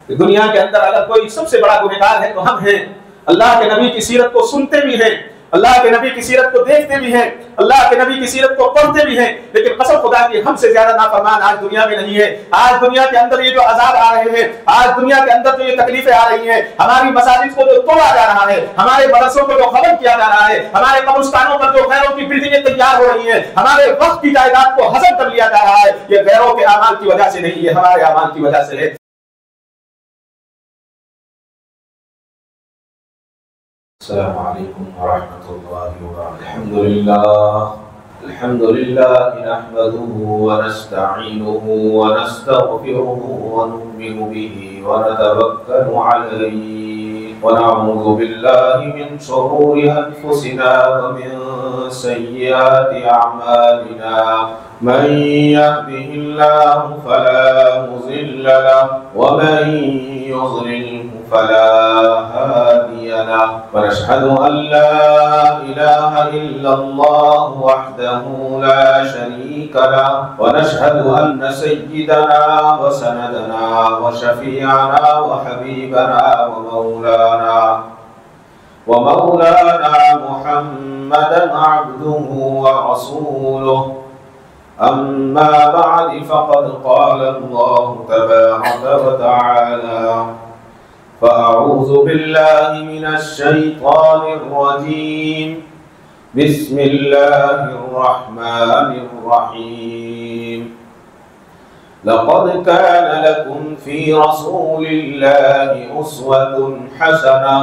دنیا کے اندر اگر کوئی سب سے بڑا گنہگار ہے تو ہم ہیں۔ اللہ کے نبی کی سیرت کو سنتے بھی ہیں، اللہ کے نبی کی سیرت کو دیکھتے بھی ہیں، اللہ کے نبی کی سیرت کو پڑھتے بھی ہیں، لیکن قسم خدا کی ہم سے زیادہ نافرمان آج دنیا میں نہیں ہے۔ آج دنیا کے اندر یہ جو عذاب آ رہے ہیں، آج دنیا کے اندر جو یہ تکلیفیں آ رہی ہیں، ہماری مساجد کو جو توڑا جا رہا ہے، ہمارے مدرسوں کو جو ختم کیا جا رہا ہے، ہمارے قبرستانوں پر جو غیروں کی بلڈنگیں تیار ہو رہی ہیں، ہمارے وقت کی جائیداد کو ہضم کر لیا جا رہا ہے، یہ غیروں کے اعمال کی وجہ سے نہیں، یہ ہمارے اعمال کی وجہ سے ہے۔ السلام علیکم ورحمۃ اللہ وبرکاتہ۔ الحمد لله نحمده ونستعينه ونستغفره ونؤمن به ونتوكل عليه ونعوذ بالله من شرور أنفسنا ومن سيئات أعمالنا من يهده الله فلا مضل له ومن يضلل فلا هادي له ونشهد أن لا إله إلا الله وحده لا شريك له ونشهد أن سيدنا وسندنا وشفيعنا وحبيبنا ومولانا محمدا عبده ورسوله أما بعد فقد قال الله تبارك وتعالى فأعوذ بالله من الشيطان الرجيم بسم الله الرحمن الرحيم لقد كان لكم في رسول الله أسوة حسنة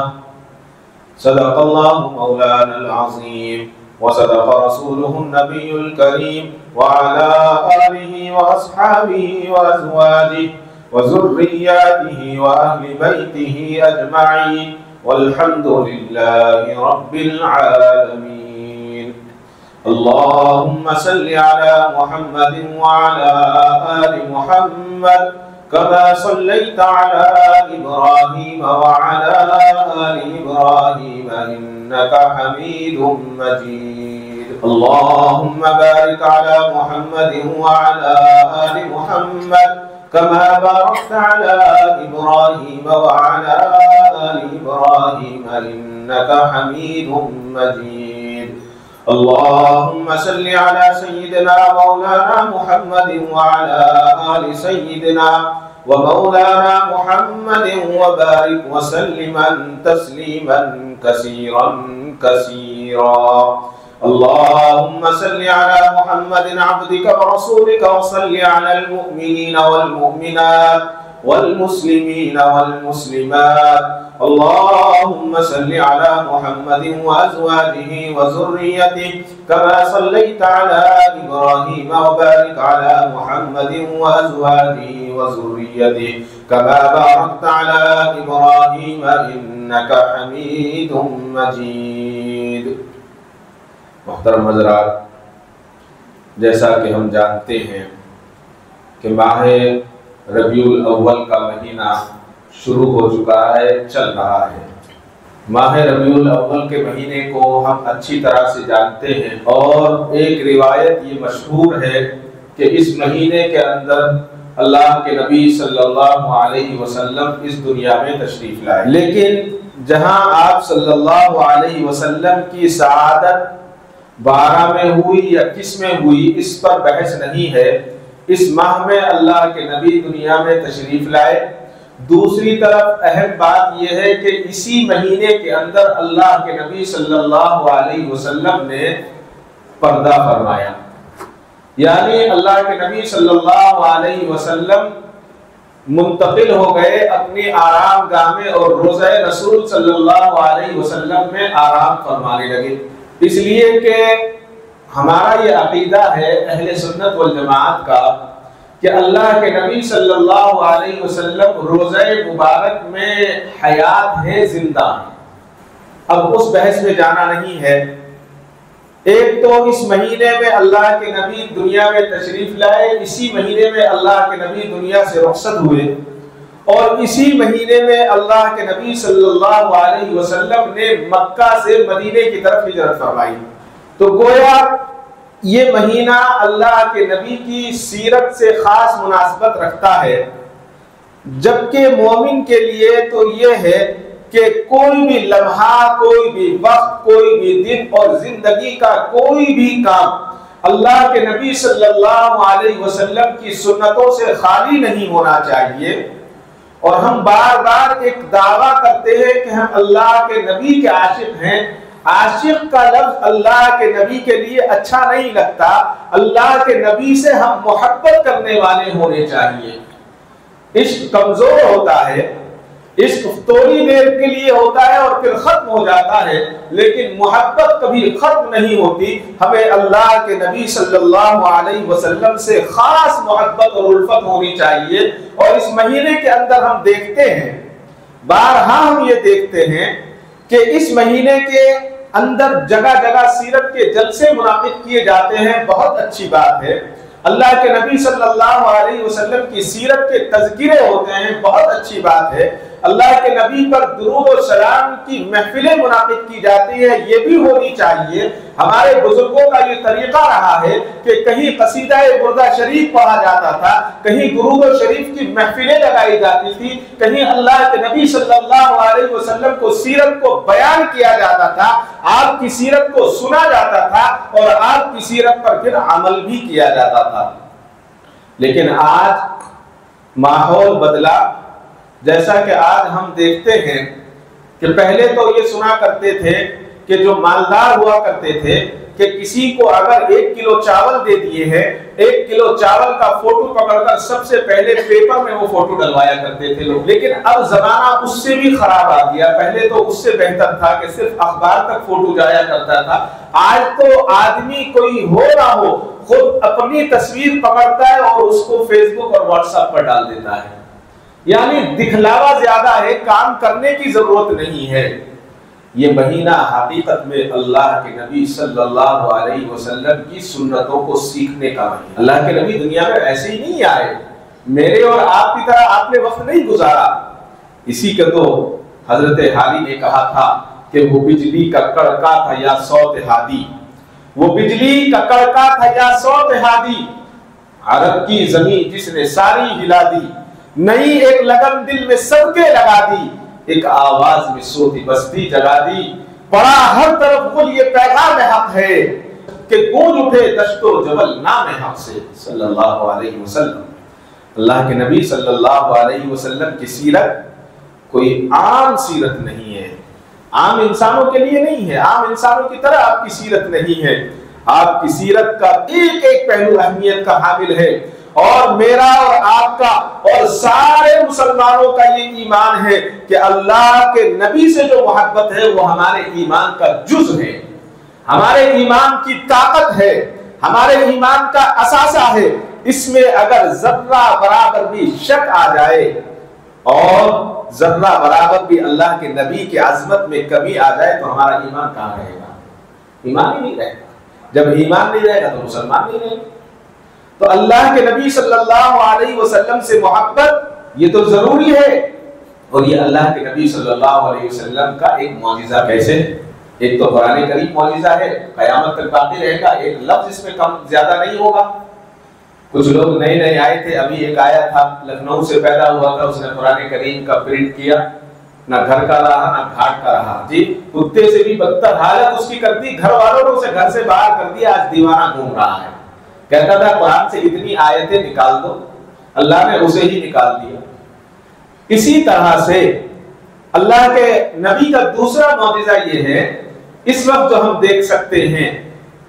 صدق الله مولانا العظيم وصدق رسوله النبي الكريم وعلى آله وأصحابه وأزواجه وذرياته وأهل بيته أجمعين والحمد لله رب العالمين اللهم صل على محمد وعلى آل محمد كما صليت على إبراهيم وعلى آل إبراهيم إنك حميد مجيد اللهم بارك على محمد وعلى آل محمد كما باركت على إبراهيم وعلى آل إبراهيم إنك حميد مجيد اللهم صل على سيدنا مولانا محمد وعلى آل سيدنا ومولانا محمد وبارك وسلم تسليما كثيرا كثيرا اللهم صل على محمد عبدك ورسولك وصل على المؤمنين والمؤمنات والمسلمين والمسلمات اللهم صل على محمد وأزواجه وذريته كما صليت على إبراهيم وبارك على محمد وأزواجه وذريته كما باركت على إبراهيم إنك حميد مجيد محترم حضرات، جیسا کہ ہم جانتے ہیں کہ ماہ ربیع الاول کا مہینہ شروع ہو چکا ہے، چل رہا ہے۔ ماہ ربیع الاول کے مہینے کو ہم اچھی طرح سے جانتے ہیں، اور ایک روایت یہ مشہور ہے کہ اس مہینے کے اندر اللہ کے نبی صلی اللہ علیہ وسلم اس دنیا میں تشریف لائے، لیکن جہاں آپ صلی اللہ علیہ وسلم کی سعادت 12 میں ہوئی یا کس میں ہوئی، اس پر بحث نہیں ہے۔ اس ماہ میں اللہ کے نبی دنیا میں تشریف لائے۔ دوسری طرف اہم بات یہ ہے کہ اسی مہینے کے اندر اللہ کے نبی صلی اللہ علیہ وسلم نے پردہ فرمایا، یعنی اللہ کے نبی صلی اللہ علیہ وسلم منتقل ہو گئے اپنی آرام گاہ میں، اور روضہ رسول صلی اللہ علیہ وسلم میں آرام فرمانے لگے۔ اس لیے کہ ہمارا یہ عقیدہ ہے اہل سنت والجماعت کا کہ اللہ کے نبی صلی اللہ علیہ وسلم روزہ مبارک میں حیات ہے، زندہ ہیں۔ اب اس بحث میں جانا نہیں ہے۔ ایک تو اس مہینے میں اللہ کے نبی دنیا میں تشریف لائے، اسی مہینے میں اللہ کے نبی دنیا سے رخصت ہوئے، اور اسی مہینے میں اللہ کے نبی صلی اللہ علیہ وسلم نے مکہ سے مدینے کی طرف ہجرت فرمائی۔ تو گویا یہ مہینہ اللہ کے نبی کی سیرت سے خاص مناسبت رکھتا ہے، جبکہ مومن کے لیے تو یہ ہے کہ کوئی بھی لمحہ، کوئی بھی وقت، کوئی بھی دن اور زندگی کا کوئی بھی کام اللہ کے نبی صلی اللہ علیہ وسلم کی سنتوں سے خالی نہیں ہونا چاہیے۔ اور ہم بار بار ایک دعویٰ کرتے ہیں کہ ہم اللہ کے نبی کے عاشق ہیں۔ عاشق کا لفظ اللہ کے نبی کے لیے اچھا نہیں لگتا، اللہ کے نبی سے ہم محبت کرنے والے ہونے چاہیے۔ عشق کمزور ہوتا ہے، عشق تھوڑی دیر کے لیے ہوتا ہے اور پھر ختم ہو جاتا ہے، لیکن محبت کبھی ختم نہیں ہوتی۔ ہمیں اللہ کے نبی صلی اللہ علیہ وسلم سے خاص محبت اور الفت ہونی چاہیے۔ اور اس مہینے کے اندر ہم دیکھتے ہیں، بارہا ہم یہ دیکھتے ہیں کہ اس مہینے کے اندر جگہ جگہ سیرت کے جلسے منعقد کیے جاتے ہیں، بہت اچھی بات ہے۔ اللہ کے نبی صلی اللہ علیہ وسلم کی سیرت کے تذکرے ہوتے ہیں، بہت اچھی بات ہے۔ اللہ کے نبی پر درود و سلام کی محفلیں منعقد کی جاتی ہیں، یہ بھی ہونی چاہیے۔ ہمارے بزرگوں کا یہ طریقہ رہا ہے کہ کہیں قصیدہ بردہ شریف پڑھا جاتا تھا، کہیں درود و شریف کی محفلیں لگائی جاتی تھی، کہیں اللہ کے نبی صلی اللہ علیہ وسلم کو سیرت کو بیان کیا جاتا تھا، آپ کی سیرت کو سنا جاتا تھا اور آپ کی سیرت پر پھر عمل بھی کیا جاتا تھا۔ لیکن آج ماحول بدلا، جیسا کہ آج ہم دیکھتے ہیں کہ پہلے تو یہ سنا کرتے تھے کہ جو مالدار ہوا کرتے تھے کہ کسی کو اگر 1 کلو چاول دے دیے ہیں، 1 کلو چاول کا فوٹو پکڑ کر سب سے پہلے پیپر میں وہ فوٹو ڈلوایا کرتے تھے لوگ۔ لیکن اب زمانہ اس سے بھی خراب آ گیا، پہلے تو اس سے بہتر تھا کہ صرف اخبار تک فوٹو جایا کرتا تھا۔ آج تو آدمی کوئی ہو نہ ہو خود اپنی تصویر پکڑتا ہے اور اس کو فیس بک اور واٹس ایپ پر ڈال دیتا ہے، یعنی دکھلاوا زیادہ ہے، کام کرنے کی ضرورت نہیں ہے۔ یہ مہینہ حقیقت میں اللہ کے نبی صلی اللہ علیہ وسلم کی سنتوں کو سیکھنے کا مہینہ۔ اللہ کے نبی دنیا میں ایسے ہی نہیں آئے، میرے اور آپ کی طرح آپ نے وقت نہیں گزارا۔ اسی کے تو حضرت حالی نے کہا تھا کہ وہ بجلی کا کڑکا تھا یا صوت ہادی، وہ بجلی کا کڑکا تھا یا صوت ہادی، عرب کی زمین جس نے ساری ہلا دی، نئی ایک لگن دل میں سب کے لگا دی، ایک آواز میں سوتی بستی جگا دی، پڑا ہر طرف قل یہ پیغام حق ہے کہ گونج اٹھے دشت و جبل نام حق سے۔ صلی اللہ علیہ وسلم، اللہ کے نبی صلی اللہ علیہ وسلم کی سیرت کوئی عام سیرت نہیں ہے، عام انسانوں کے لیے نہیں ہے، عام انسانوں کی طرح آپ کی سیرت نہیں ہے۔ آپ کی سیرت کا ایک ایک پہلو اہمیت کا حامل ہے، اور میرا اور آپ کا اور سارے مسلمانوں کا یہ ایمان ہے کہ اللہ کے نبی سے جو محبت ہے وہ ہمارے ایمان کا جز ہے، ہمارے ایمان کی طاقت ہے، ہمارے ایمان کا اساسہ ہے۔ اس میں اگر ذرہ برابر بھی شک آ جائے اور ذرہ برابر بھی اللہ کے نبی کی عظمت میں کمی آ جائے تو ہمارا ایمان کہاں رہے گا؟ ایمان ہی نہیں رہے گا۔ جب ایمان نہیں رہے گا تو مسلمان نہیں رہے گا۔ تو اللہ کے نبی صلی اللہ علیہ وسلم سے محبت یہ تو ضروری ہے، اور یہ اللہ کے نبی صلی اللہ علیہ وسلم کا ایک معجزہ کیسے؟ ایک تو قرآن کریم معجزہ ہے، قیامت تک باقی رہے گا، ایک لفظ اس میں کم زیادہ نہیں ہوگا۔ کچھ لوگ نئے نئے آئے تھے، ابھی ایک آیا تھا لکھنؤ سے پیدا ہوا تھا، اس نے قرآن کریم کا پرنٹ کیا، نہ گھر کا رہا نہ گھاٹ کا رہا، جی کتے سے بھی بدتر حالت اس کی کر دی، گھر والوں نے اسے گھر سے باہر کر دیا، آج دیوانہ گھوم رہا ہے، کہتا تھا قرآن سے اتنی آیتیں نکال دو، اللہ نے اسے ہی نکال دیا۔ اسی طرح سے اللہ کے نبی کا دوسرا معجزہ یہ ہے، اس وقت جو ہم دیکھ سکتے ہیں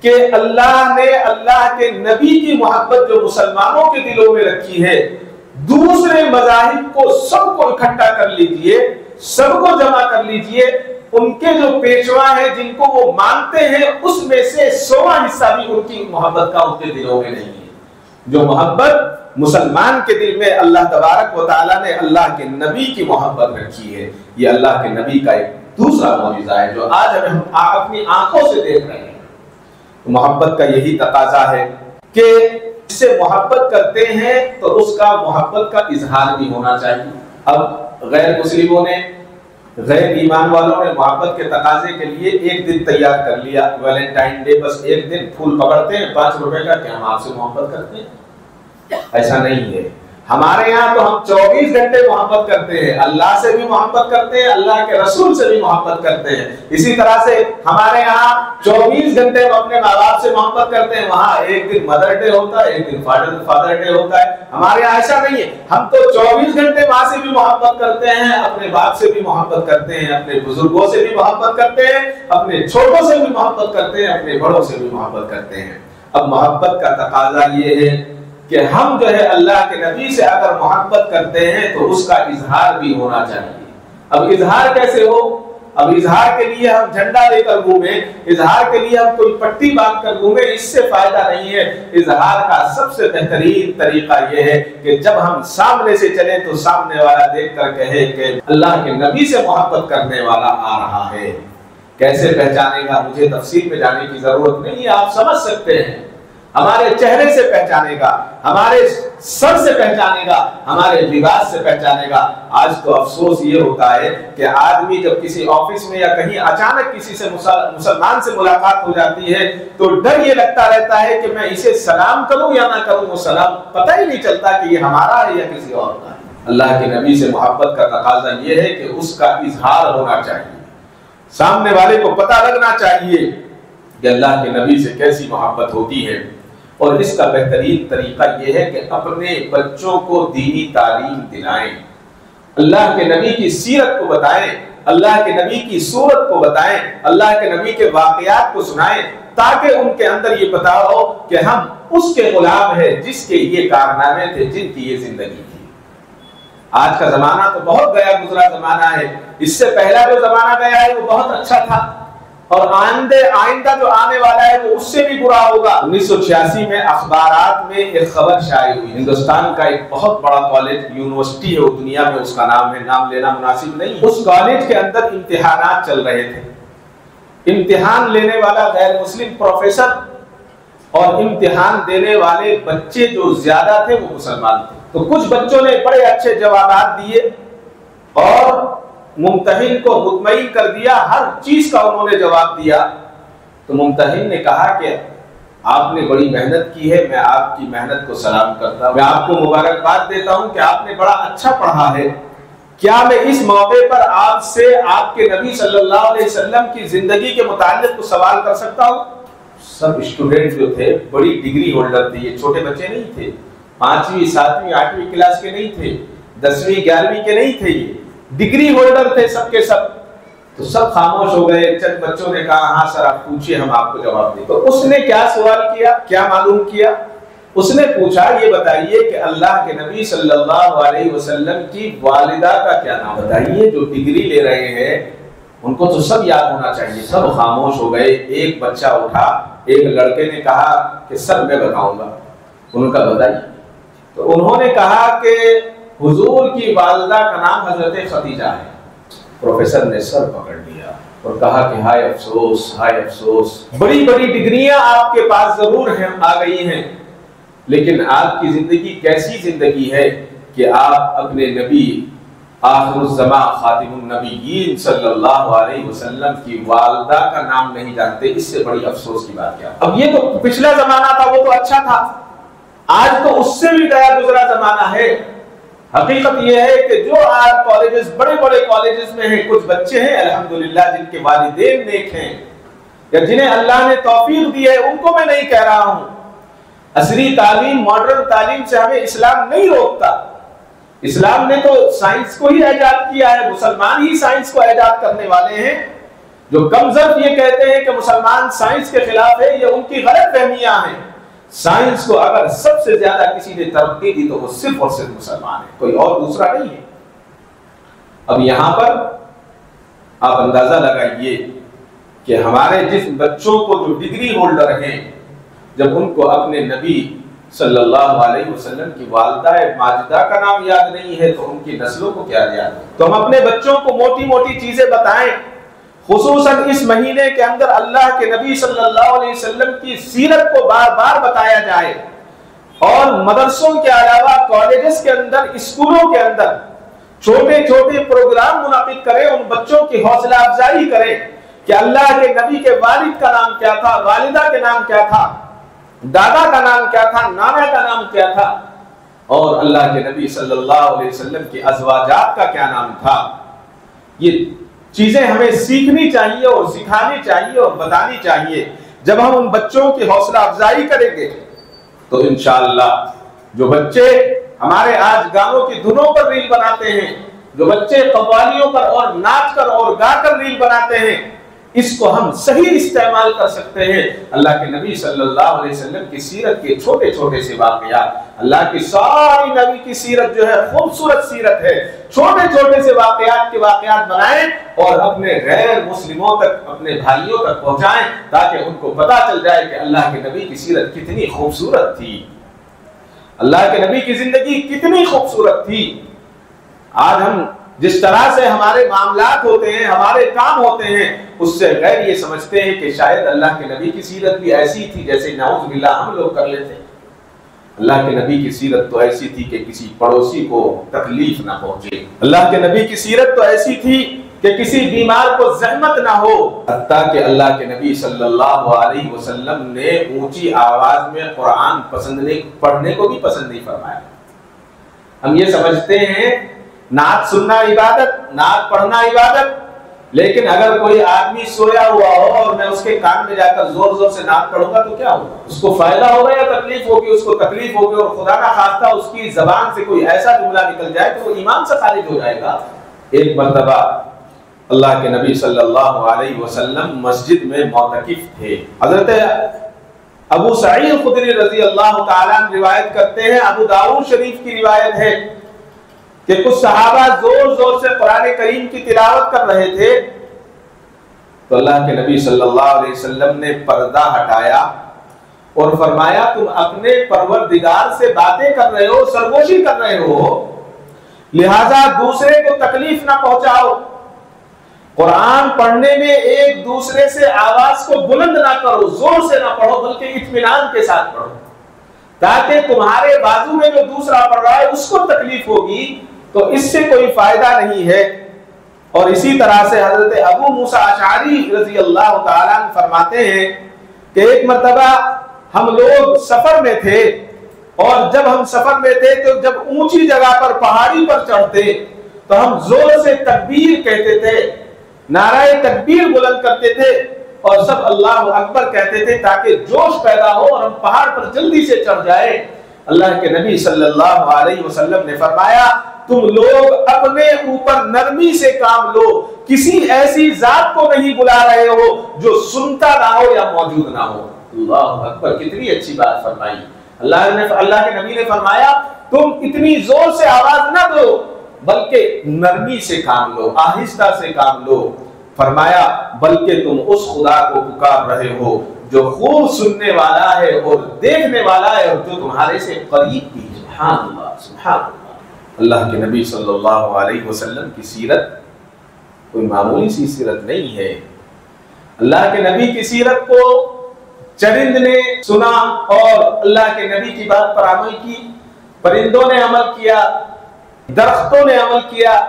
کہ اللہ نے اللہ کے نبی کی محبت جو مسلمانوں کے دلوں میں رکھی ہے، دوسرے مذاہب کو سب کو اکٹھا کر لیجئے، سب کو جمع کر لیجئے، ان کے جو پیشوا ہیں جن کو وہ مانتے ہیں اس میں سے 100واں حصہ بھی ان کی محبت کا ان کے دلوں میں نہیں ہے۔ جو محبت مسلمان کے دل میں اللہ تبارک و تعالیٰ نے اللہ کے نبی کی محبت رکھی ہے، یہ اللہ کے نبی کا ایک دوسرا معجزہ ہے جو آج ہم اپنی آنکھوں سے دیکھ رہے ہیں۔ محبت کا یہی تقاضا ہے کہ جس سے محبت کرتے ہیں تو اس کا محبت کا اظہار بھی ہونا چاہیے۔ اب غیر مسلموں نے، غیر ایمان والوں نے محبت کے تقاضے کے لیے ایک دن تیار کر لیا، ویلنٹائن ڈے، بس ایک دن پھول پکڑتے ہیں 5 روپے کا کہ ہم آپ سے محبت کرتے ہیں۔ ایسا نہیں ہے۔ ہمارے یہاں تو ہم 24 گھنٹے محبت کرتے ہیں، اللہ سے بھی محبت کرتے ہیں، اللہ کے رسول سے بھی محبت کرتے ہیں۔ اسی طرح سے ہمارے یہاں 24 گھنٹے ہم اپنے ماں باپ سے محبت کرتے ہیں، وہاں ایک دن مدر ڈے ہوتا ہے، ایک دن فادر ڈے ہوتا ہے۔ ہمارے یہاں ایسا نہیں ہے، ہم تو 24 گھنٹے ماں سے بھی محبت کرتے ہیں، اپنے باپ سے بھی محبت کرتے ہیں، اپنے بزرگوں سے بھی محبت کرتے ہیں، اپنے چھوٹوں سے بھی محبت کرتے ہیں، اپنے بڑوں سے بھی محبت کرتے ہیں۔ اب محبت کا تقاضا یہ ہے کہ ہم جو ہے اللہ کے نبی سے اگر محبت کرتے ہیں تو اس کا اظہار بھی ہونا چاہیے۔ اب اظہار کیسے ہو؟ اب اظہار کے لیے ہم جھنڈا لے کر گھومیں، اظہار کے لیے ہم کوئی پٹی باندھ کر گھومیں، اس سے فائدہ نہیں ہے۔ اظہار کا سب سے بہترین طریقہ یہ ہے کہ جب ہم سامنے سے چلیں تو سامنے والا دیکھ کر کہے کہ اللہ کے نبی سے محبت کرنے والا آ رہا ہے۔ کیسے پہچانے گا؟ مجھے تفصیل میں جانے کی ضرورت نہیں ہے، آپ سمجھ سکتے ہیں۔ ہمارے چہرے سے پہچانے گا، ہمارے سر سے پہچانے گا، ہمارے لباس سے پہچانے گا۔ آج تو افسوس یہ ہوتا ہے کہ آدمی جب کسی آفس میں یا کہیں اچانک کسی سے مسلمان سے ملاقات ہو جاتی ہے تو ڈر یہ لگتا رہتا ہے کہ میں اسے سلام کروں یا نہ کروں، وہ سلام پتہ ہی نہیں چلتا کہ یہ ہمارا ہے یا کسی اور کا ہے۔ اللہ کے نبی سے محبت کا تقاضا یہ ہے کہ اس کا اظہار ہونا چاہیے، سامنے والے کو پتہ لگنا چاہیے کہ اللہ کے نبی سے کیسی محبت ہوتی ہے۔ اور اس کا بہترین طریقہ یہ ہے کہ اپنے بچوں کو دینی تعلیم دلائیں، اللہ کے نبی کی سیرت کو بتائیں، اللہ کے نبی کی صورت کو بتائیں، اللہ کے نبی کے واقعات کو سنائیں، تاکہ ان کے اندر یہ پتہ ہو کہ ہم اس کے غلام ہیں جس کے یہ کارنامے تھے، جن کی یہ زندگی تھی۔ آج کا زمانہ تو بہت گیا گزرا زمانہ ہے، اس سے پہلا جو زمانہ گیا ہے وہ بہت اچھا تھا، اور آئندہ جو آنے والا ہے وہ اس سے بھی برا ہوگا۔ 1986 میں اخبارات میں ایک خبر شائع ہوئی، ہندوستان کا ایک بہت بڑا کالج یونیورسٹی ہے وہ دنیا میں، اس کا نام ہے، نام لینا مناسب نہیں، اس کالج کے اندر امتحانات چل رہے تھے۔ امتحان لینے والا غیر مسلم پروفیسر اور امتحان دینے والے بچے جو زیادہ تھے وہ مسلمان تھے۔ تو کچھ بچوں نے بڑے اچھے جوابات دیے اور ممتحن کو مطمئن کر دیا، ہر چیز کا انہوں نے جواب دیا۔ تو ممتحن نے کہا کہ آپ نے بڑی محنت کی ہے، میں آپ کی محنت کو سلام کرتا ہوں، میں آپ کو مبارکباد دیتا ہوں کہ آپ نے بڑا اچھا پڑھا ہے۔ کیا میں اس موقع پر آپ سے آپ کے نبی صلی اللہ علیہ وسلم کی زندگی کے متعلق کو سوال کر سکتا ہوں؟ سب اسٹوڈنٹ جو تھے بڑی ڈگری ہولڈر تھے، یہ چھوٹے بچے نہیں تھے، 5ویں 7ویں 8ویں کلاس کے نہیں تھے، 10ویں 11ویں کے نہیں تھے، یہ ڈگری ہولڈر تھے سب کے سب۔ تو سب خاموش ہو گئے، چند بچوں نے کہا ہاں سر آپ پوچھئے، ہم آپ کو جواب دیں۔ تو اس نے کیا سوال کیا، کیا معلوم کیا؟ اس نے پوچھا یہ بتائیے کہ اللہ کے نبی صلی اللہ علیہ وسلم کی والدہ کا کیا نام بتائیے، جو ڈگری لے رہے ہیں ان کو تو سب یاد ہونا چاہیے۔ سب خاموش ہو گئے، ایک بچہ اٹھا، ایک لڑکے نے کہا کہ سر میں بتاؤں گا، ان کا بتائیے۔ تو انہوں نے کہا کہ حضور کی والدہ کا نام حضرت خدیجہ ہے۔ پروفیسر نے سر پکڑ لیا اور کہا کہ ہائے افسوس، ہائے افسوس، بڑی بڑی ڈگریاں آپ کے پاس ضرور ہیں، آ گئی ہیں، لیکن آپ کی زندگی کیسی زندگی ہے کہ آپ اپنے نبی آخر الزمان خاتم النبیین صلی اللہ علیہ وسلم کی والدہ کا نام نہیں جانتے۔ اس سے بڑی افسوس کی بات کیا؟ اب یہ تو پچھلا زمانہ تھا، وہ تو اچھا تھا، آج تو اس سے بھی گیا گزرا زمانہ ہے۔ حقیقت یہ ہے کہ جو آج کالجز، بڑے بڑے کالجز میں ہیں، کچھ بچے ہیں الحمدللہ جن کے والدین نیک ہیں یا جنہیں اللہ نے توفیق دی ہے، ان کو میں نہیں کہہ رہا ہوں۔ عصری تعلیم، ماڈرن تعلیم سے ہمیں اسلام نہیں روکتا۔ اسلام نے تو سائنس کو ہی ایجاد کیا ہے، مسلمان ہی سائنس کو ایجاد کرنے والے ہیں۔ جو کمزور یہ کہتے ہیں کہ مسلمان سائنس کے خلاف ہے، یہ ان کی غلط فہمیاں ہیں۔ سائنس کو اگر سب سے زیادہ کسی نے ترقی دی تو وہ صرف اور صرف مسلمان ہے، کوئی اور دوسرا نہیں ہے۔ اب یہاں پر آپ اندازہ لگائیے کہ ہمارے جس بچوں کو جو ڈگری ہولڈر ہیں، جب ان کو اپنے نبی صلی اللہ علیہ وسلم کی والدہ ماجدہ کا نام یاد نہیں ہے تو ان کی نسلوں کو کیا یاد ہے؟ تو ہم اپنے بچوں کو موٹی موٹی چیزیں بتائیں، خصوصاً اس مہینے کے اندر اللہ کے نبی صلی اللہ علیہ وسلم کی سیرت کو بار بار بتایا جائے، اور مدرسوں کے علاوہ کالجز کے اندر، اسکولوں کے اندر چھوٹے چھوٹے پروگرام منعقد کریں، ان بچوں کی حوصلہ افزائی کریں کہ اللہ کے نبی کے والد کا نام کیا تھا، والدہ کے نام کیا تھا، دادا کا نام کیا تھا، نانا کا نام کیا تھا۔ اور اللہ کے نبی صلی اللہ علیہ وسلم کی ازواجات کا کیا نام تھا. یہ چیزیں ہمیں سیکھنی چاہیے اور سکھانی چاہیے اور بتانی چاہیے. جب ہم ان بچوں کی حوصلہ افزائی کریں گے تو انشاءاللہ جو بچے ہمارے آج گانوں کی دھنوں پر ریل بناتے ہیں، جو بچے قوالیوں پر اور ناچ کر اور گا کر ریل بناتے ہیں، اس کو ہم صحیح استعمال کر سکتے ہیں. اللہ کے نبی صلی اللہ علیہ وسلم کی سیرت کے چھوٹے چھوٹے سے واقعات، اللہ کی ساری نبی کی سیرت جو ہے خوبصورت سیرت ہے، چھوٹے چھوٹے سے واقعات بنائیں اور اپنے غیر مسلموں تک، اپنے بھائیوں تک پہنچائیں تاکہ ان کو پتا چل جائے کہ اللہ کے نبی کی سیرت کتنی خوبصورت تھی، اللہ کے نبی کی زندگی کتنی خوبصورت تھی. آج ہم جس طرح سے ہمارے معاملات ہوتے ہیں، ہمارے کام ہوتے ہیں، اس سے غیر یہ سمجھتے ہیں کہ شاید اللہ کے نبی کی سیرت بھی ایسی تھی جیسے نعوذ باللہ ہم لوگ کر لیتے ہیں. اللہ کے نبی کی سیرت تو ایسی تھی کہ کسی پڑوسی کو تکلیف نہ پہنچے. اللہ کے نبی کی سیرت تو ایسی تھی کہ کسی بیمار کو زحمت نہ ہو. حتیٰ کہ اللہ کے نبی صلی اللہ علیہ وسلم نے اونچی آواز میں قرآن پڑھنے کو بھی پسند نہیں فرمایا. ہم یہ سمجھتے ہیں نعت سننا عبادت، نعت پڑھنا عبادت، لیکن اگر کوئی آدمی سویا ہوا ہو اور میں اس کے کان میں جا کر زور زور سے نعت پڑھوں گا تو کیا ہوگا؟ اس کو فائدہ ہوگا یا تکلیف ہوگی؟ اس کو تکلیف ہوگی اور خدا نہ خواستہ اس کی زبان سے کوئی ایسا جملہ نکل جائے تو وہ ایمان سے خارج ہو جائے گا. ایک مرتبہ اللہ کے نبی صلی اللہ علیہ وسلم مسجد میں معتکف تھے. حضرت ابو سعید خدری رضی اللہ تعالیٰ عنہ روایت کرتے ہیں، ابو داؤد شریف کی روایت ہے کہ کچھ صحابہ زور زور سے قرآن کریم کی تلاوت کر رہے تھے تو اللہ کے نبی صلی اللہ علیہ وسلم نے پردہ ہٹایا اور فرمایا تم اپنے پروردگار سے باتیں کر رہے ہو، سرگوشی کر رہے ہو، لہذا دوسرے کو تکلیف نہ پہنچاؤ. قرآن پڑھنے میں ایک دوسرے سے آواز کو بلند نہ کرو، زور سے نہ پڑھو، بلکہ اطمینان کے ساتھ پڑھو تاکہ تمہارے بازو میں جو دوسرا پڑھ رہا ہے اس کو تکلیف ہوگی تو اس سے کوئی فائدہ نہیں ہے. اور اسی طرح سے حضرت ابو موسیٰ اشعری رضی اللہ تعالیٰ عنہ فرماتے ہیں کہ ایک مرتبہ ہم لوگ سفر میں تھے اور جب ہم سفر میں تھے تو جب اونچی جگہ پر پہاڑی پر چڑھتے تو ہم زور سے تکبیر کہتے تھے، نعرہ تکبیر بلند کرتے تھے اور سب اللہ اکبر کہتے تھے تاکہ جوش پیدا ہو اور ہم پہاڑ پر جلدی سے چڑھ جائے. اللہ کے نبی صلی اللہ علیہ وسلم نے فرمایا تم لوگ اپنے اوپر نرمی سے کام لو، کسی ایسی ذات کو نہیں بلا رہے ہو جو سنتا نہ ہو یا موجود نہ ہو. اللہ اکبر، کتنی اچھی بات فرمائی. اللہ کے نبی نے فرمایا تم اتنی زور سے آواز نہ دو بلکہ نرمی سے کام لو، آہستہ سے کام لو. فرمایا بلکہ تم اس خدا کو پکار رہے ہو جو خوب سننے والا ہے اور دیکھنے والا ہے اور جو تمہارے سے قریب بھی. سبحان اللہ، سبحان اللہ. اللہ کے نبی صلی اللہ علیہ وسلم کی سیرت کوئی معمولی سی سیرت نہیں ہے. اللہ کے نبی کی سیرت کو چرند نے سنا اور اللہ کے نبی کی بات پر عمل کی، پرندوں نے عمل کیا، درختوں نے عمل کیا،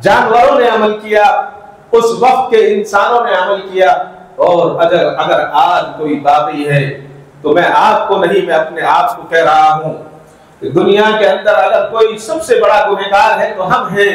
جانوروں نے عمل کیا، اس وقت کے انسانوں نے عمل کیا. اور اگر آج کوئی باغی ہے تو میں آپ کو نہیں، میں اپنے آپ کو کہہ رہا ہوں کہ دنیا کے اندر اگر کوئی سب سے بڑا گنہگار ہے تو ہم ہیں.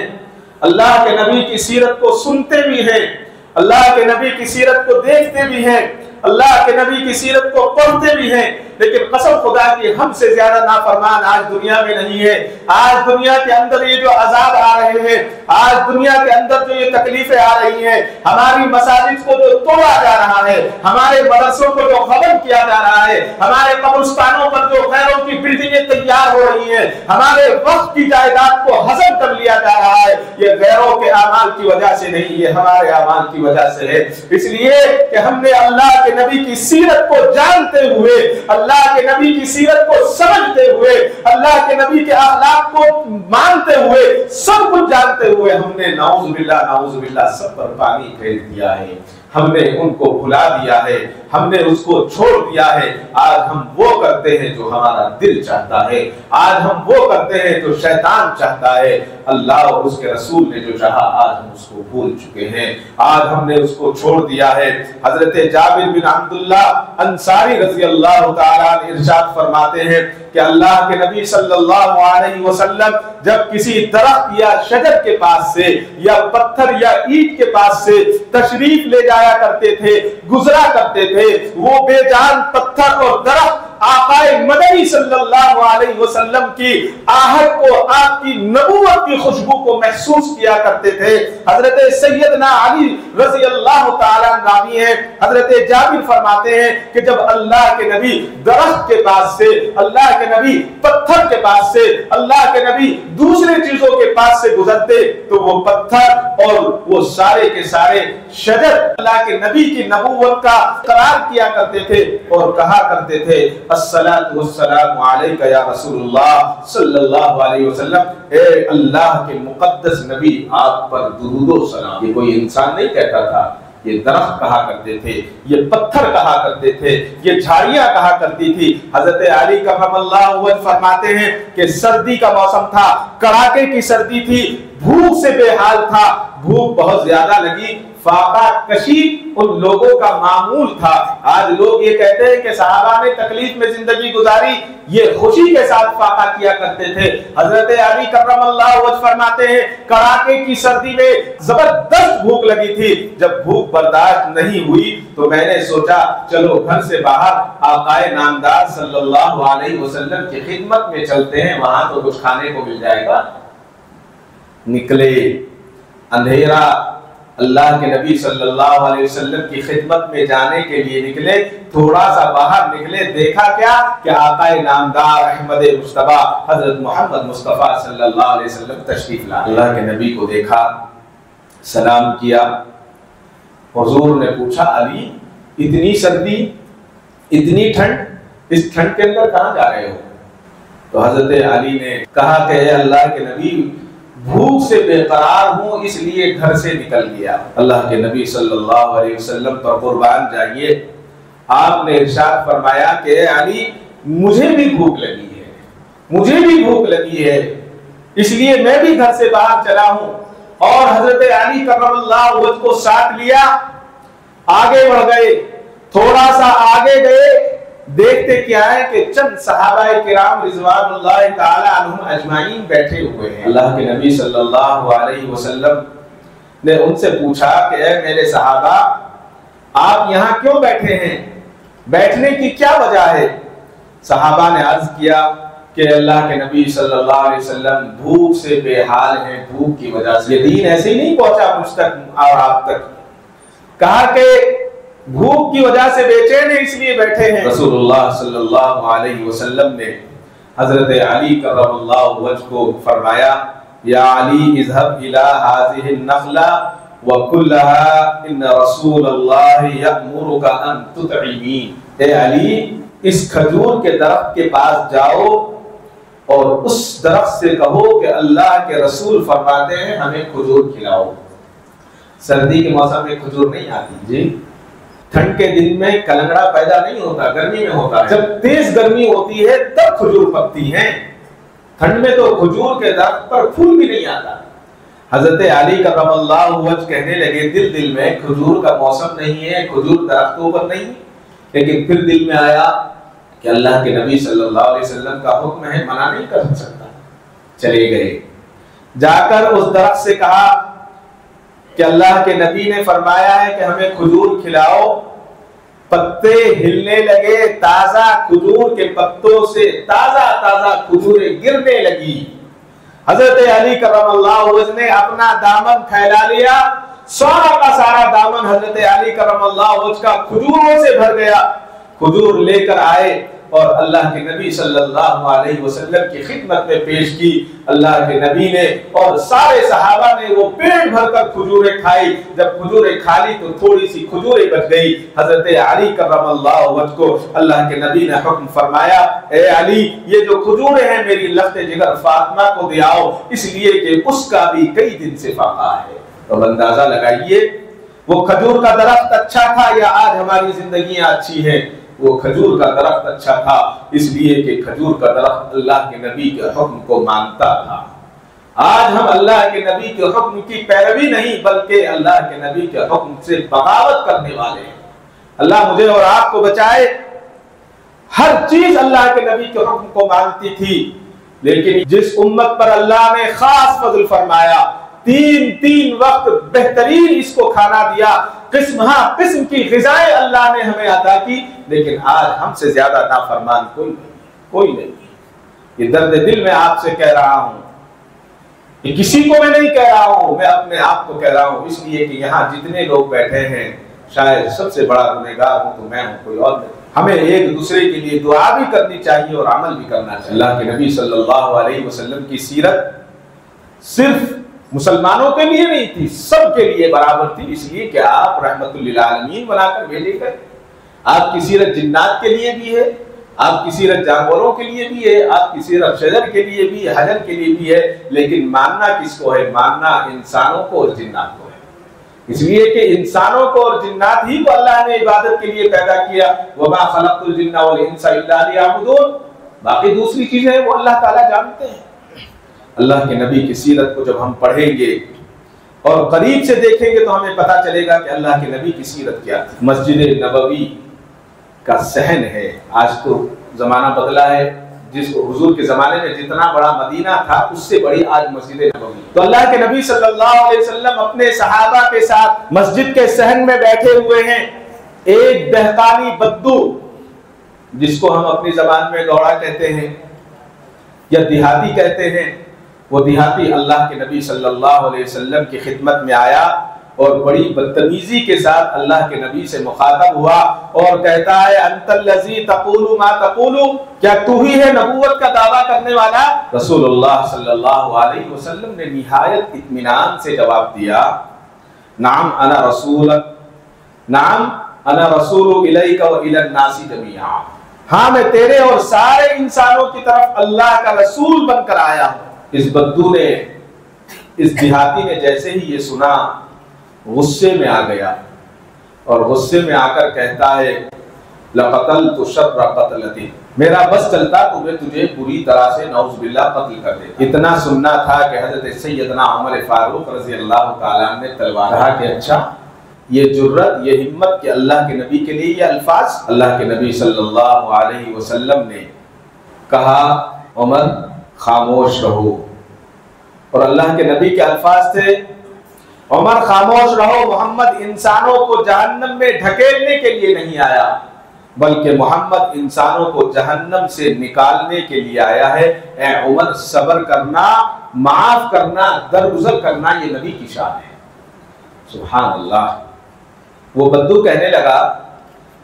اللہ کے نبی کی سیرت کو سنتے بھی ہیں، اللہ کے نبی کی سیرت کو دیکھتے بھی ہیں، اللہ کے نبی کی سیرت کو پڑھتے بھی ہیں، لیکن قسم خدا کی ہم سے زیادہ نافرمان آج دنیا میں نہیں ہے. آج دنیا کے اندر یہ جو عذاب آ رہے ہیں، آج دنیا کے اندر جو یہ تکلیفیں آ رہی ہیں، ہماری مساجد کو جو توڑا جا رہا ہے، ہمارے مدرسوں کو جو ختم کیا جا رہا ہے، ہمارے قبرستانوں پر جو غیروں کی بلڈنگیں تیار ہو رہی ہیں، ہمارے وقت کی جائیداد کو ہضم کر لیا جا رہا ہے، یہ غیروں کے اعمال کی وجہ سے نہیں، یہ ہمارے اعمال کی وجہ سے ہے. اس لیے کہ ہم نے اللہ کے نبی کی سیرت کو جانتے ہوئے، اللہ کے نبی کی سیرت کو سمجھتے ہوئے، اللہ کے نبی کے اخلاق کو مانتے ہوئے، سب کچھ جانتے ہوئے ہم نے نعوذ باللہ سب پر پانی پھیر دیا ہے. ہم نے ان کو بھلا دیا ہے، ہم نے اس کو چھوڑ دیا ہے. آج ہم وہ کرتے ہیں جو ہمارا دل چاہتا ہے، آج ہم وہ کرتے ہیں جو شیطان چاہتا ہے. اللہ اور اس کے رسول نے جو چاہا آج ہم اس کو بھول چکے ہیں، آج ہم نے اس کو چھوڑ دیا ہے. حضرت جابر بن عبداللہ انصاری رضی اللہ تعالیٰ عنہ ارشاد فرماتے ہیں کہ اللہ کے نبی صلی اللہ علیہ وسلم جب کسی درخت یا شجر کے پاس سے یا پتھر یا اینٹ کے پاس سے تشریف لے جایا کرتے تھے، گزرا کرتے تھے، وہ بے جان پتھر اور درخت آقا مدنی صلی اللہ علیہ وسلم کی آہٹ کو، آپ کی نبوت کی خوشبو کو محسوس کیا کرتے تھے۔ حضرت سیدنا علی رضی اللہ تعالیٰ راوی ہیں، حضرت جابر فرماتے ہیں کہ جب اللہ کے نبی درخت کے پاس سے، اللہ کے نبی پتھر کے پاس سے، اللہ کے نبی دوسرے چیزوں کے پاس سے گزرتے تو وہ پتھر اور وہ سارے کے سارے شجر اللہ کے نبی کی نبوت کا قرار کیا کرتے تھے اور کہا کرتے تھے الصلاۃ والسلام علیک یا رسول اللہ صلی اللہ علیہ وسلم، اے اللہ کے مقدس نبی آپ پر درود و سلام۔ یہ کوئی انسان نہیں کہتا تھا، یہ درخت کہا کرتے تھے، یہ پتھر کہا کرتے تھے، یہ جھاڑیاں کہا کرتی تھی۔ حضرت علی کرم اللہ وجہ فرماتے ہیں کہ سردی کا موسم تھا، کڑاکے کی سردی تھی، بھوک سے بے حال تھا، بھوک بہت زیادہ لگی، فاقہ کشی ان لوگوں کا معمول تھا۔ آج لوگ یہ کہتے ہیں کہ صحابہ نے تکلیف میں زندگی گزاری، یہ خوشی کے ساتھ فاقہ کیا کرتے تھے۔ حضرت علی کرم اللہ وجہ فرماتے ہیں کڑاکے کی سردی میں زبردست بھوک لگی تھی، جب بھوک برداشت نہیں ہوئی تو میں نے سوچا چلو گھر سے باہر آقائے نامدار صلی اللہ علیہ وسلم کی خدمت میں چلتے ہیں، وہاں تو کچھ کھانے کو مل جائے گا۔ نکلے، اندھیرا، اللہ کے نبی صلی اللہ علیہ وسلم کی خدمت میں جانے کے لیے نکلے، تھوڑا سا باہر نکلے، دیکھا کیا کہ آقائے نامدار احمد مصطفیٰ حضرت محمد مصطفیٰ صلی اللہ علیہ وسلم تشریف لائے۔ اللہ کے نبی کو دیکھا، سلام کیا، حضور نے پوچھا علی اتنی سردی، اتنی ٹھنڈ، اس ٹھنڈ کے اندر کہاں جا رہے ہو؟ تو حضرت علی نے کہا کہ اے اللہ کے نبی بھوک سے بے قرار ہوں اس لیے گھر سے نکل گیا۔ اللہ کے نبی صلی اللہ علیہ وسلم پر قربان جائیے، آپ نے ارشاد فرمایا کہ اے علی مجھے بھی بھوک لگی ہے، مجھے بھی بھوک لگی ہے، اس لیے میں بھی گھر سے باہر چلا ہوں۔ اور حضرت علی کرم اللہ وجہ کو ساتھ لیا، آگے بڑھ گئے، تھوڑا سا آگے گئے، دیکھتے کیا ہے کہ چند صحابہ کرام رضوان اللہ تعالی عنہم اجمعین بیٹھے ہوئے ہیں۔ اللہ کے نبی صلی اللہ علیہ وسلم نے ان سے پوچھا کہ اے میرے صحابہ آپ یہاں کیوں بیٹھے ہیں، بیٹھنے کی کیا وجہ ہے؟ صحابہ نے عرض کیا کہ اللہ کے نبی صلی اللہ علیہ وسلم بھوک سے بے حال ہیں، بھوک کی وجہ سے، یہ دین ایسے ہی نہیں پہنچا مجھ تک اور آپ تک۔ کہا کہ بھوک کی وجہ سے بے چین اس لیے بیٹھے ہیں۔ رسول اللہ صلی اللہ علیہ وسلم نے حضرت علی کرم اللہ وجہ کو فرمایا یا علی اذهب الى هذه النخلة وكلها ان رسول اللہ یأمرك ان تطعمی، اے علی اس کھجور کے درخت کے پاس جاؤ اور اس درخت سے کہو کہ اللہ کے رسول فرماتے ہیں ہمیں کھجور کھلاؤ۔ سردی کے موسم میں کھجور نہیں آتی جی، ٹھنڈ کے دن میں کلنگڑا پیدا نہیں ہوتا، گرمی میں ہوتا ہے، جب تیز گرمی ہوتی ہے تب کھجور پکتی ہیں، ٹھنڈ میں تو کھجور کے درخت پر پھول بھی نہیں آتا۔ حضرت علی کرم اللہ وجہ کہنے لگے دل دل میں کھجور کا موسم نہیں ہے، کھجور درختوں پر نہیں، لیکن پھر دل میں آیا کہ اللہ کے نبی صلی اللہ علیہ وسلم کا حکم ہے، منع نہیں کر سکتا۔ چلے گئے، جا کر اس درخت سے کہا کہ اللہ کے نبی نے فرمایا ہے کہ ہمیں کھجور کھلاؤ۔ پتے ہلنے لگے، تازہ کھجور کے پتوں سے تازہ تازہ کھجوریں گرنے لگی۔ حضرت علی کرم اللہ وجہ نے اپنا دامن پھیلا لیا، سارا کا سارا دامن حضرت علی کرم اللہ وجہ کا کھجوروں سے بھر گیا۔ کھجور لے کر آئے اور اللہ کے نبی صلی اللہ علیہ وسلم کی خدمت میں پیش کی۔ اللہ کے نبی نے اور سارے صحابہ نے وہ پیٹ بھر کر کھجوریں کھائی۔ جب کھجوریں کھا لی تو تھوڑی سی کھجوریں بچ گئی۔ حضرت علی کرم اللہ وجہ کو اللہ کے نبی نے حکم فرمایا اے علی یہ جو کھجوریں ہیں میری لخت جگر فاطمہ کو دے آؤ، اس لیے کہ اس کا بھی کئی دن سے فاقہ ہے۔ تو اندازہ لگائیے وہ کھجور کا درخت اچھا تھا یا آج ہماری زندگیاں اچھی ہیں؟ وہ کھجور کا درخت اچھا تھا اس لیے کہ کھجور کا درخت اللہ کے نبی کے حکم کو مانتا تھا۔ آج ہم اللہ کے نبی کے حکم کی پیروی نہیں بلکہ اللہ کے نبی کے حکم سے بغاوت کرنے والے ہیں۔ اللہ مجھے اور آپ کو بچائے۔ ہر چیز اللہ کے نبی کے حکم کو مانتی تھی، لیکن جس امت پر اللہ نے خاص فضل فرمایا، تین وقت بہترین اس کو کھانا دیا، قسم کی غذائیں اللہ نے ہمیں عطا کی، لیکن آج ہم سے زیادہ نافرمان کوئی نہیں۔ یہ درد دل میں آپ سے کہہ رہا ہوں، یہ کسی کو میں نہیں کہہ رہا ہوں، میں اپنے آپ کو کہہ رہا ہوں، اس لیے کہ یہاں جتنے لوگ بیٹھے ہیں شاید سب سے بڑا گنہگار ہوں تو میں ہوں، کوئی اور نہیں۔ ہمیں ایک دوسرے کے لیے دعا بھی کرنی چاہیے اور عمل بھی کرنا چاہیے۔ اللہ کے نبی صلی اللہ علیہ وسلم کی سیرت صرف مسلمانوں کے لیے نہیں تھی، سب کے لیے برابر تھی، اس لیے کہ آپ رحمت للعالمین بنا کر بھیجے گئے۔ آپ کی سیرت جنات کے لیے بھی ہے، آپ کی سیرت جانوروں کے لیے بھی ہے، آپ کی سیرت شجر کے لیے بھی ہے، حجر کے لیے بھی ہے، لیکن ماننا کس کو ہے؟ ماننا انسانوں کو اور جنات کو ہے، اس لیے کہ انسانوں کو اور جنات ہی کو اللہ نے عبادت کے لیے پیدا کیا۔ وَمَا خَلَقْتُ الْجِنَّ وَالْإِنسَ إِلَّا لِيَعْبُدُونِ، باقی دوسری چیزیں وہ اللہ تعالیٰ جانتے ہیں۔ اللہ کے نبی کی سیرت کو جب ہم پڑھیں گے اور قریب سے دیکھیں گے تو ہمیں پتہ چلے گا کہ اللہ کے نبی کی سیرت کیا تھی۔ مسجد نبوی کا صحن ہے، آج تو زمانہ بدلا ہے، جس کو حضور کے زمانے میں جتنا بڑا مدینہ تھا اس سے بڑی آج مسجد نبوی۔ تو اللہ کے نبی صلی اللہ علیہ وسلم اپنے صحابہ کے ساتھ مسجد کے صحن میں بیٹھے ہوئے ہیں، ایک دہقانی بدو، جس کو ہم اپنی زبان میں گوڑا کہتے ہیں یا دیہاتی کہتے ہیں، وہ دیہاتی اللہ کے نبی صلی اللہ علیہ وسلم کی خدمت میں آیا اور بڑی بدتمیزی کے ساتھ اللہ کے نبی سے مخاطب ہوا اور کہتا ہے انت الذی تقول ما تقول، کیا تو ہی ہے نبوت کا دعویٰ کرنے والا؟ رسول اللہ صلی اللہ علیہ وسلم نے نہایت اطمینان سے جواب دیا، نعم انا رسول، نعم انا رسول الیک و الی الناس جمیعا، ہاں میں تیرے اور سارے انسانوں کی طرف اللہ کا رسول بن کر آیا ہوں۔ اس بدو نے، اس دیہاتی نے جیسے ہی یہ سنا غصے میں آ گیا اور غصے میں آ کر کہتا ہے لَقَتَلْتُ شَرَّ قَتْلَتِ، میرا بس چلتا تو میں تجھے پوری طرح سے نعوذ باللہ قتل کر دیتا۔ اتنا سننا تھا کہ حضرت سیدنا عمر فاروق رضی اللہ تعالیٰ عنہ نے تلوار کہا کہ اچھا یہ جرت، یہ ہمت کہ اللہ کے نبی کے لیے یہ الفاظ۔ اللہ کے نبی صلی اللہ علیہ وسلم نے کہا عمر خاموش رہو، اور اللہ کے نبی کے الفاظ تھے عمر خاموش رہو، محمد انسانوں کو جہنم میں ڈھکیلنے کے لیے نہیں آیا بلکہ محمد انسانوں کو جہنم سے نکالنے کے لیے آیا ہے۔ اے عمر صبر کرنا، معاف کرنا، درگزر کرنا یہ نبی کی شان ہے۔ سبحان اللہ۔ وہ بدو کہنے لگا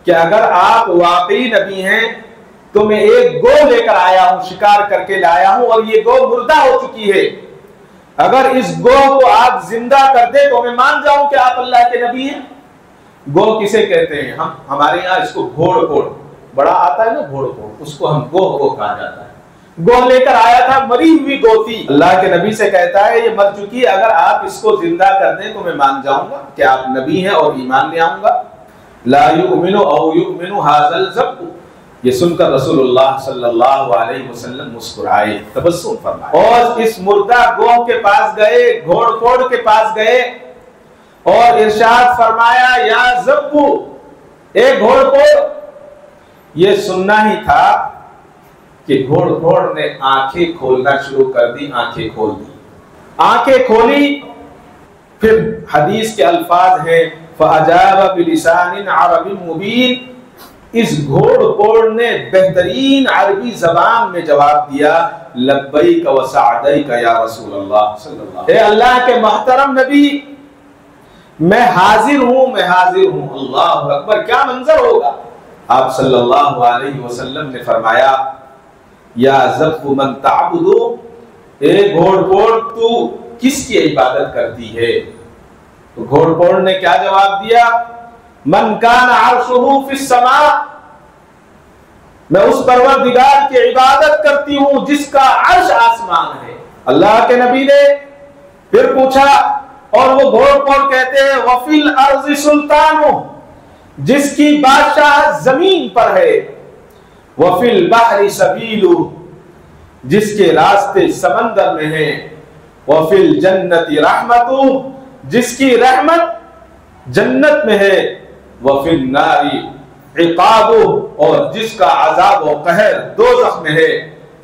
کہ اگر آپ واقعی نبی ہیں تو میں ایک گو لے کر آیا ہوں، شکار کر کے لایا ہوں اور یہ گو مردہ ہو چکی ہے، اگر اس گو کو آپ زندہ کر دیں تو میں مان جاؤں کہ آپ اللہ کے نبی ہیں۔ گو کسے کہتے ہیں؟ ہمارے یہاں اس کو گھوڑ گھوڑ بڑا آتا ہے نا، گھوڑ گھوڑ، اس کو ہم گو کہا جاتا ہے۔ گو لے کر آیا تھا، مری ہوئی گو تھی، اللہ کے نبی سے کہتا ہے یہ مر چکی، اگر آپ اس کو زندہ کر دیں تو میں مان جاؤں گا کہ آپ نبی ہیں اور ایمان لے آؤں گا۔ لا یؤمن او یؤمن ھذا الذب، یہ سن کر رسول اللہ صلی اللہ علیہ وسلم مسکرائے، تبسم فرمائے، اور اس مردہ گوہ کے پاس گئے، گھوڑ پھوڑ کے پاس گئے اور ارشاد فرمایا یا ذبو، اے گھوڑ پھوڑ۔ یہ سننا ہی تھا کہ گھوڑ پھوڑ نے آنکھیں کھولنا شروع کر دی، آنکھیں کھول دی، آنکھیں کھولی۔ پھر حدیث کے الفاظ ہیں فَأَجَابَ بِلِسَانٍ عَرَبٍ مُبِينٍ، اس گھوڑ پھوڑ نے بہترین عربی زبان میں جواب دیا لبیک و سعدیک یا رسول اللہ صلی اللہ علیہ وسلم، اے اللہ کے محترم نبی میں حاضر ہوں، میں حاضر ہوں۔ اللہ اکبر، کیا منظر ہوگا۔ آپ صلی اللہ علیہ وسلم نے فرمایا یا ذب من تعبد، اے گھوڑ پھوڑ تو کس کی عبادت کرتی ہے؟ تو گھوڑ پھوڑ نے کیا جواب دیا؟ من کان عرشہ فی السماء، میں اس پروردگار کی عبادت کرتی ہوں جس کا عرش آسمان ہے۔ اللہ کے نبی نے پھر پوچھا، اور وہ گھوڑ پھوڑ کہتے ہیں وفی الارض سلطان، جس کی بادشاہ زمین پر ہے، وفی البحر سبیل، جس کے راستے سمندر میں ہیں، وفی الجنت رحمت، جس کی رحمت جنت میں ہے، وفی النار عقابہ، اور جس کا عذاب و قہر دوزخ میں ہے۔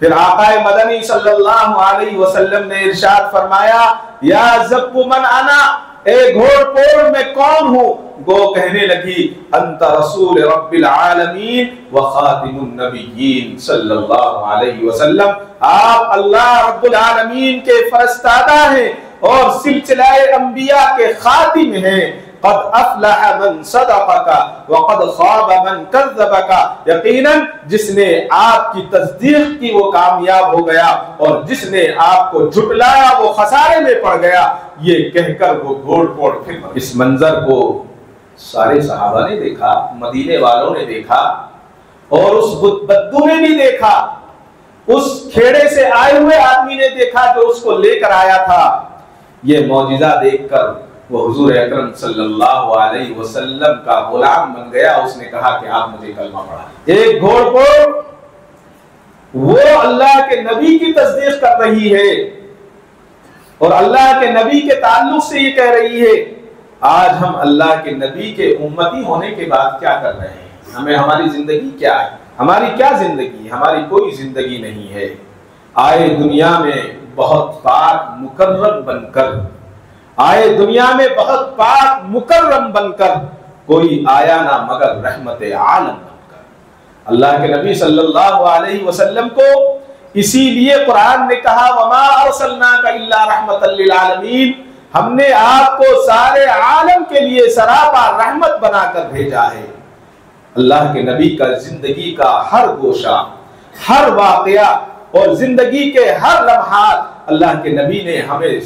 پھر آقا مدنی صلی اللہ علیہ وسلم نے ارشاد فرمایا یا ذب من انا، اے گھوڑ پھوڑ میں کون ہوں؟ گو کہنے لگی انت رسول رب العالمین و خاتم النبیین صلی اللہ علیہ وسلم، آپ اللہ رب العالمین کے فرستادہ ہیں اور سلسلہ انبیاء کے خاتم ہیں۔ قد افلح من صدقك وقد خاب من كذبك، یقیناً جس نے آپ کی تصدیق کی وہ کامیاب ہو گیا اور جس نے آپ کو جھٹلایا وہ خسارے میں پڑ گیا۔ یہ کہہ کر وہ گھوڑ پھوڑ پھر اس منظر کو سارے صحابہ نے دیکھا، مدینے والوں نے دیکھا، اور اس بدو نے بھی دیکھا، اس کھیڑے سے آئے ہوئے آدمی نے دیکھا جو اس کو لے کر آیا تھا۔ یہ معجزہ دیکھ کر وہ حضور اکرم صلی اللہ علیہ وسلم کا غلام بن گیا۔ اس نے کہا کہ آپ مجھے کلمہ پڑھا۔ ایک گھوڑ پھوڑ وہ اللہ کے نبی کی تصدیق کر رہی ہے اور اللہ کے نبی کے تعلق سے یہ کہہ رہی ہے۔ آج ہم اللہ کے نبی کے امتی ہونے کے بعد کیا کر رہے ہیں؟ ہماری زندگی کیا ہے؟ ہماری کیا زندگی؟ ہماری کوئی زندگی نہیں ہے۔ آئے دنیا میں بہت پاک مکرم بن کر، آئے دنیا میں بہت پاک مکرم بن کر، کوئی آیا نہ مگر رحمت عالم بن کر۔ اللہ کے نبی صلی اللہ علیہ وسلم کو اسی لیے قرآن نے کہا وما ارسلناک الا رحمتا للعالمین، ہم نے آپ کو سارے عالم کے لیے سراپا رحمت بنا کر بھیجا ہے۔ اللہ کے نبی کا زندگی کا ہر گوشہ، ہر واقعہ اور زندگی کے ہر لمحات اللہ کے نبی نے ہمیں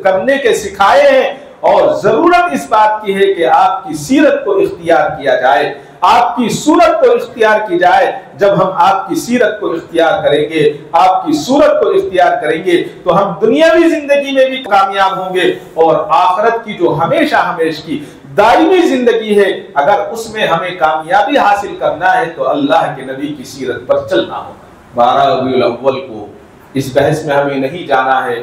کرنے کے سکھائے ہیں، اور ضرورت اس بات کی ہے کہ آپ کی سیرت کو اختیار کیا جائے، آپ کی صورت کو اختیار کی جائے۔ جب ہم آپ کی سیرت کو اختیار کریں گے، آپ کی صورت کو اختیار کریں گے، تو ہم دنیاوی زندگی میں بھی کامیاب ہوں گے، اور آخرت کی جو ہمیشہ ہمیش کی دائمی زندگی ہے، اگر اس میں ہمیں کامیابی حاصل کرنا ہے تو اللہ کے نبی کی سیرت پر چلنا ہوگا۔ 12 ربیع الاول کو اس بحث میں ہمیں نہیں جانا ہے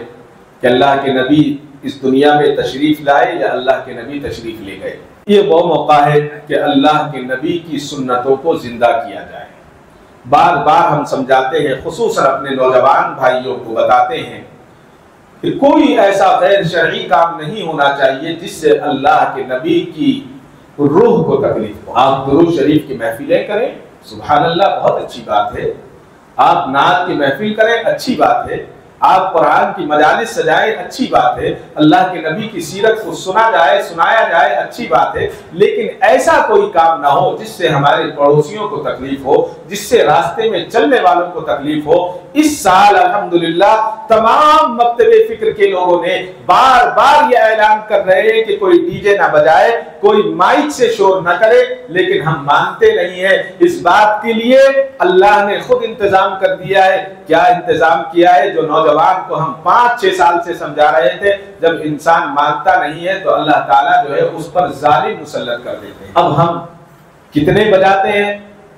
کہ اللہ کے نبی اس دنیا میں تشریف لائے یا اللہ کے نبی تشریف لے گئے۔ یہ وہ موقع ہے کہ اللہ کے نبی کی سنتوں کو زندہ کیا جائے۔ بار بار ہم سمجھاتے ہیں، خصوصاً اپنے نوجوان بھائیوں کو بتاتے ہیں کہ کوئی ایسا غیر شرعی کام نہیں ہونا چاہیے جس سے اللہ کے نبی کی روح کو تکلیف ہو۔ آپ درود شریف کی محفلیں کریں، سبحان اللہ، بہت اچھی بات ہے۔ آپ نعت کی محفل کریں، اچھی بات ہے۔ آپ قرآن کی مجالس سجائیں، اچھی بات ہے۔ اللہ کے نبی کی سیرت کو سنا جائے، سنایا جائے، اچھی بات ہے۔ لیکن ایسا کوئی کام نہ ہو جس سے ہمارے پڑوسیوں کو تکلیف ہو، جس سے راستے میں چلنے والوں کو تکلیف ہو۔ اس سال الحمدللہ تمام مکتب فکر کے لوگوں نے بار بار یہ اعلان کر رہے ہیں کہ کوئی ڈی جے نہ بجائے، کوئی مائک سے شور نہ کرے، لیکن ہم مانتے نہیں ہیں۔ اس بات کے لیے اللہ نے خود انتظام کر دیا ہے۔ کیا انتظام کیا ہے؟ جو نوجوان کو ہم 5-6 سال سے سمجھا رہے تھے، جب انسان مانتا نہیں ہے تو اللہ تعالیٰ جو ہے اس پر ظالم مسلط کر دیتے ہیں۔ اب ہم کتنے بجاتے ہیں؟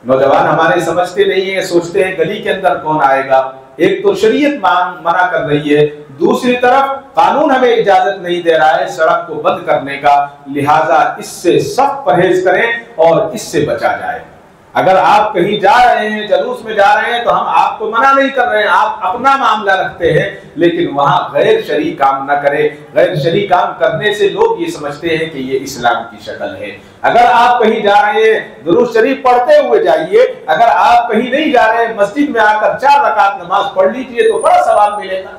نوجوان ہمارے سمجھتے نہیں ہیں، سوچتے ہیں گلی کے اندر کون آئے گا۔ ایک تو شریعت منع کر رہی ہے، دوسری طرف قانون ہمیں اجازت نہیں دے رہا ہے سڑک کو بند کرنے کا، لہٰذا اس سے سخت پرہیز کریں اور اس سے بچا جائے۔ اگر آپ کہیں جا رہے ہیں، جلوس میں جا رہے ہیں، تو ہم آپ کو منع نہیں کر رہے ہیں، آپ اپنا معاملہ رکھتے ہیں، لیکن وہاں غیر شرعی کام نہ کریں۔ غیر شرعی کام کرنے سے لوگ یہ سمجھتے ہیں کہ یہ اسلام کی شکل ہے۔ اگر آپ کہیں جا رہے ہیں، درود شریف پڑھتے ہوئے جائیے۔ اگر آپ کہیں نہیں جا رہے ہیں، مسجد میں آ کر 4 رکعت نماز پڑھ لیجئے تو بڑا ثواب ملے گا۔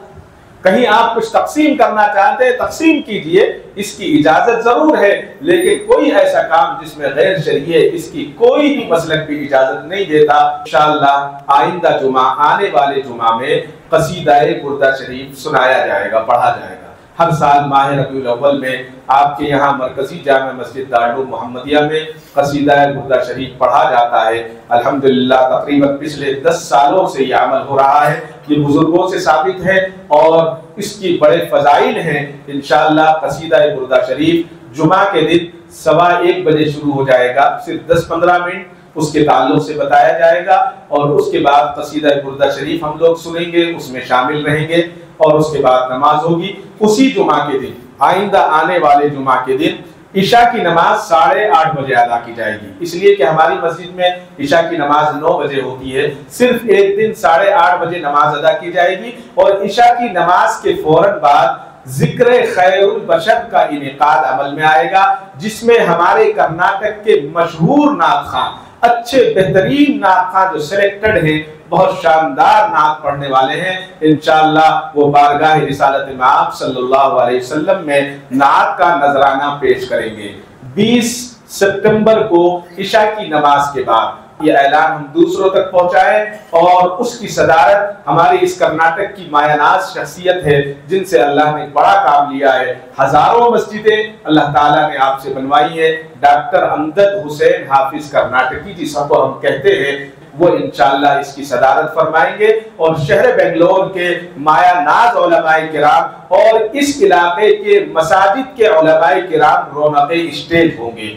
کہیں آپ کچھ تقسیم کرنا چاہتے ہیں، تقسیم کیجئے، اس کی اجازت ضرور ہے، لیکن کوئی ایسا کام جس میں غیر شرعی ہے اس کی کوئی بھی مسلک بھی اجازت نہیں دیتا۔ انشاءاللہ آئندہ جمعہ، آنے والے جمعہ میں قصیدہ بردہ شریف سنایا جائے گا، پڑھا جائے گا۔ ہر سال ماہ ربیع الاول میں آپ کے یہاں مرکزی جامع مسجد دارالعلوم محمدیہ میں قصیدہ بردہ شریف پڑھا جاتا ہے۔ الحمدللہ تقریباً پچھلے 10 سالوں سے یہ عمل ہو رہا ہے۔ یہ بزرگوں سے ثابت ہے اور اس کی بڑے فضائل ہیں۔ انشاءاللہ قصیدہ بردہ شریف جمعہ کے دن 1:15 بجے شروع ہو جائے گا، صرف 10-15 منٹ اس کے تعلق سے بتایا جائے گا، اور اس کے بعد قصیدہ بردہ شریف ہم لوگ سنیں گے، اس میں شامل رہیں گے، اور اس کے بعد نماز ہوگی۔ اسی جمعہ کے دن، آئندہ آنے والے جمعہ کے دن عشاء کی نماز 8:30 بجے ادا کی جائے گی، اس لیے کہ ہماری مسجد میں عشاء کی نماز 9 بجے ہوتی ہے، صرف ایک دن 8:30 بجے نماز ادا کی جائے گی، اور عشاء کی نماز کے فوراً بعد ذکر خیر البشر کا انعقاد عمل میں آئے گا، جس میں ہمارے کرناٹک کے مشہور نعت خواں، اچھے بہترین نعت خواں جو سلیکٹڈ ہیں، بہت شاندار نعت پڑھنے والے ہیں، انشاءاللہ وہ بارگاہ رسالت مآب صلی اللہ علیہ وسلم میں نعت کا نذرانہ پیش کریں گے 20 ستمبر کو عشاء کی نماز کے بعد۔ یہ اعلان ہم دوسروں تک پہنچائیں، اور اس کی صدارت ہماری اس کرناٹک کی مایہ ناز شخصیت ہے جن سے اللہ نے بڑا کام لیا ہے، ہزاروں مسجدیں اللہ تعالیٰ نے آپ سے بنوائی ہے۔ ڈاکٹر امجد حسین حافظ کرناٹکی جس کو ہم کہتے ہیں، وہ انشاءاللہ اس کی صدارت فرمائیں گے، اور شہر بنگلور کے مایہ ناز علماء کرام اور اس علاقے کے مساجد کے علماء کرام رونق اسٹیج ہوں گے۔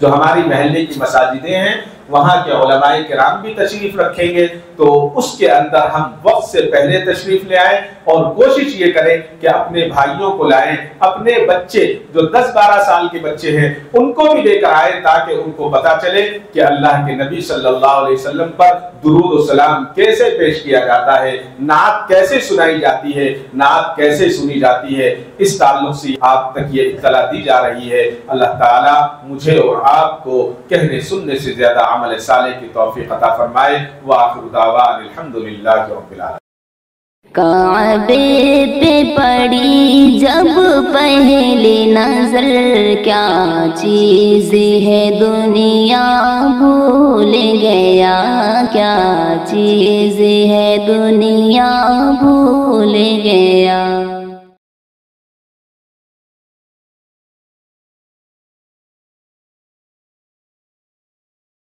جو ہماری محلے کی مساجدیں ہیں وہاں کے علماء کرام بھی تشریف رکھیں گے، تو اس کے اندر ہم وقت سے پہلے تشریف لے آئیں، اور کوشش یہ کریں کہ اپنے بھائیوں کو لائیں، اپنے بچے جو 10-12 سال کے بچے ہیں ان کو بھی لے کر آئیں، تاکہ ان کو پتا چلے کہ اللہ کے نبی صلی اللہ علیہ وسلم پر درود و سلام کیسے پیش کیا جاتا ہے، نعت کیسے سنائی جاتی ہے، نعت کیسے سنی جاتی ہے۔ اس تعلق سے آپ تک یہ اطلاع دی جا رہی ہے۔ اللہ تعالیٰ مجھے اور آپ کو کہنے سننے سے زیادہ عمل صالح کی توفیق عطا فرمائے۔ وآخر دعوانا الحمدللہ رب العالمین۔ کعبے پہ پڑی جب پہلی نظر، کیا چیز ہے دنیا بھول گیا، کیا چیز ہے دنیا بھول گیا۔